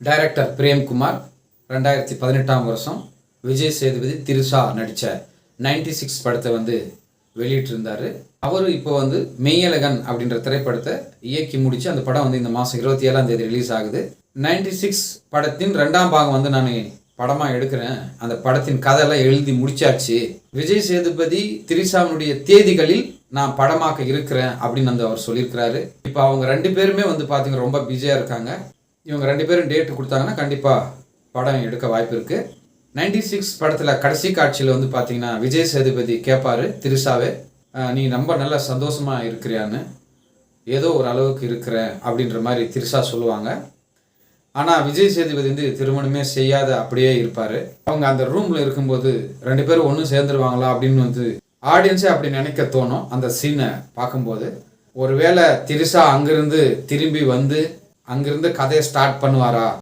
Director Premkumar 2018ஆம் வருஷம் விஜய் சேதுபதி திரிஷா நடித்த 96 படத்தை வெளியிட்டிருந்தார். அவர் இப்போ மெய்யழகன் அப்படின்ற திரைப்படத்தை இயக்கி முடித்து அந்த படம் இந்த மாதம் 27ஆம் தேதி ரிலீஸ் ஆகுது. 96 படத்தின் 2ஆம் பாகம் நான் படமாக எடுக்கிறேன். அந்த படத்தின் கதையெல்லாம் எழுதி முடிச்சாச்சு. விஜய் சேதுபதி திரிஷாவுடைய தேதிகளில் நான் படமாக்க இருக்கிறேன் அப்படின்னு அவர் சொல்லியிருக்கிறாரு. இப்போ அவங்க 2 பேருமே பார்த்தீங்கன்னா ரொம்ப பிஸியாக இருக்காங்க. இவங்க 2 பேரும் டேட்டு கொடுத்தாங்கன்னா கண்டிப்பாக படம் எடுக்க வாய்ப்பு இருக்குது. 96 படத்தில் கடைசி காட்சியில் பார்த்தீங்கன்னா விஜய் சேதுபதி கேட்பாரு திரிஷாவே, நீ ரொம்ப நல்லா சந்தோஷமாக இருக்கிறியான்னு. ஏதோ ஒரு அளவுக்கு இருக்கிறேன் அப்படின்ற மாதிரி திரிஷா சொல்லுவாங்க. ஆனால் விஜய் சேதுபதி திருமணமே செய்யாத அப்படியே இருப்பார். அவங்க அந்த ரூமில் இருக்கும்போது 2 பேரும் ஒன்றும் சேர்ந்துருவாங்களா அப்படின்னு ஆடியன்ஸே அப்படி நினைக்க தோணும். அந்த சீனை பார்க்கும்போது ஒருவேளை திரிஷா அங்கிருந்து திரும்பி அங்கிருந்து கதையை ஸ்டார்ட் பண்ணுவாரா